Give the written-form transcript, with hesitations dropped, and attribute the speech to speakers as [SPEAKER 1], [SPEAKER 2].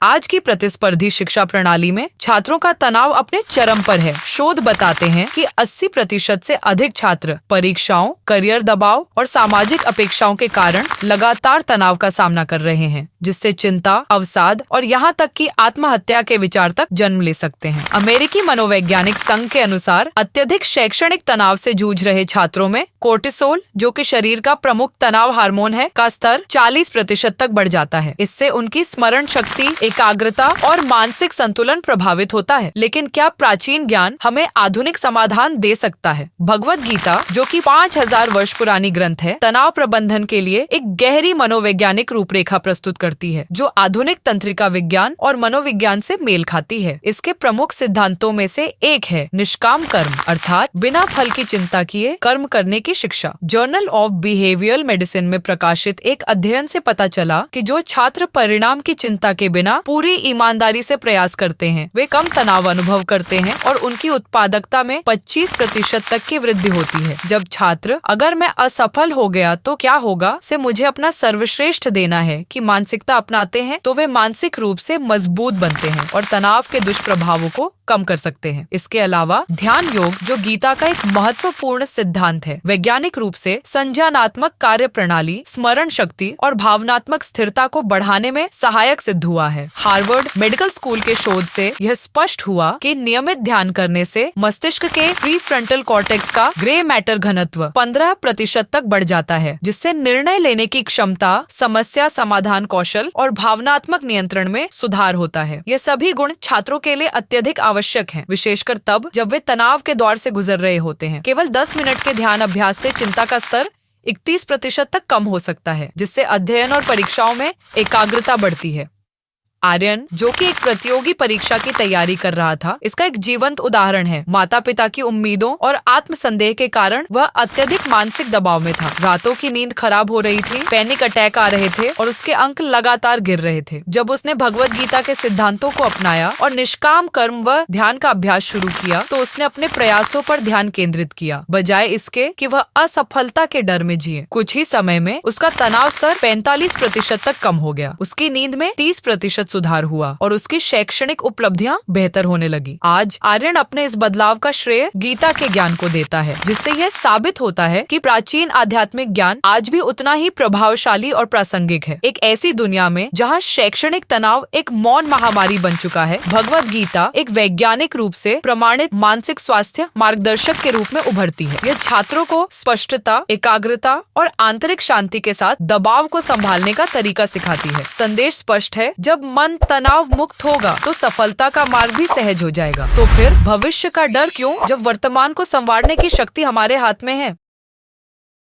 [SPEAKER 1] आज की प्रतिस्पर्धी शिक्षा प्रणाली में छात्रों का तनाव अपने चरम पर है। शोध बताते हैं कि 80% से अधिक छात्र परीक्षाओं, करियर दबाव और सामाजिक अपेक्षाओं के कारण लगातार तनाव का सामना कर रहे हैं, जिससे चिंता, अवसाद और यहाँ तक कि आत्महत्या के विचार तक जन्म ले सकते हैं। अमेरिकी मनोवैज्ञानिक संघ के अनुसार अत्यधिक शैक्षणिक तनाव से जूझ रहे छात्रों में कोर्टिसोल, जो कि शरीर का प्रमुख तनाव हार्मोन है, का स्तर 40% तक बढ़ जाता है। इससे उनकी स्मरण शक्ति, एकाग्रता और मानसिक संतुलन प्रभावित होता है। लेकिन क्या प्राचीन ज्ञान हमें आधुनिक समाधान दे सकता है? भगवद गीता, जो कि 5000 वर्ष पुरानी ग्रंथ है, तनाव प्रबंधन के लिए एक गहरी मनोवैज्ञानिक रूपरेखा प्रस्तुत करती है, जो आधुनिक तंत्रिका विज्ञान और मनोविज्ञान से मेल खाती है। इसके प्रमुख सिद्धांतों में से एक है निष्काम कर्म, अर्थात बिना फल की चिंता किए कर्म करने की शिक्षा। जर्नल ऑफ बिहेवियरल मेडिसिन में प्रकाशित एक अध्ययन से पता चला कि जो छात्र परिणाम की चिंता के बिना पूरी ईमानदारी से प्रयास करते हैं, वे कम तनाव अनुभव करते हैं और उनकी उत्पादकता में 25% तक की वृद्धि होती है। जब छात्र "अगर मैं असफल हो गया तो क्या होगा" से "मुझे अपना सर्वश्रेष्ठ देना है" की मानसिकता अपनाते हैं, तो वे मानसिक रूप से मजबूत बनते हैं और तनाव के दुष्प्रभावों को कम कर सकते हैं। इसके अलावा ध्यान योग, जो गीता का एक महत्वपूर्ण सिद्धांत है, वैज्ञानिक रूप से संज्ञानात्मक कार्य प्रणाली, स्मरण शक्ति और भावनात्मक स्थिरता को बढ़ाने में सहायक सिद्ध हुआ है। हार्वर्ड मेडिकल स्कूल के शोध से यह स्पष्ट हुआ कि नियमित ध्यान करने से मस्तिष्क के प्रीफ्रंटल कॉर्टेक्स का ग्रे मैटर घनत्व 15% तक बढ़ जाता है, जिससे निर्णय लेने की क्षमता, समस्या समाधान कौशल और भावनात्मक नियंत्रण में सुधार होता है। ये सभी गुण छात्रों के लिए अत्यधिक आवश्यक हैं, विशेषकर तब जब वे तनाव के दौर से गुजर रहे होते हैं। केवल 10 मिनट के ध्यान अभ्यास से चिंता का स्तर 31% तक कम हो सकता है, जिससे अध्ययन और परीक्षाओं में एकाग्रता बढ़ती है। आर्यन, जो कि एक प्रतियोगी परीक्षा की तैयारी कर रहा था, इसका एक जीवंत उदाहरण है। माता पिता की उम्मीदों और आत्मसंदेह के कारण वह अत्यधिक मानसिक दबाव में था। रातों की नींद खराब हो रही थी, पैनिक अटैक आ रहे थे और उसके अंक लगातार गिर रहे थे। जब उसने भगवद गीता के सिद्धांतों को अपनाया और निष्काम कर्म व ध्यान का अभ्यास शुरू किया, तो उसने अपने प्रयासों पर ध्यान केंद्रित किया, बजाय इसके कि वह असफलता के डर में जिए। कुछ ही समय में उसका तनाव स्तर 45% तक कम हो गया, उसकी नींद में 30% सुधार हुआ और उसकी शैक्षणिक उपलब्धियां बेहतर होने लगी। आज आर्यन अपने इस बदलाव का श्रेय गीता के ज्ञान को देता है, जिससे यह साबित होता है कि प्राचीन आध्यात्मिक ज्ञान आज भी उतना ही प्रभावशाली और प्रासंगिक है। एक ऐसी दुनिया में जहां शैक्षणिक तनाव एक मौन महामारी बन चुका है, भगवद गीता एक वैज्ञानिक रूप से प्रमाणित मानसिक स्वास्थ्य मार्गदर्शक के रूप में उभरती है। यह छात्रों को स्पष्टता, एकाग्रता और आंतरिक शांति के साथ दबाव को संभालने का तरीका सिखाती है। संदेश स्पष्ट है, जब मन तनाव मुक्त होगा तो सफलता का मार्ग भी सहज हो जाएगा। तो फिर भविष्य का डर क्यों, जब वर्तमान को संवारने की शक्ति हमारे हाथ में है।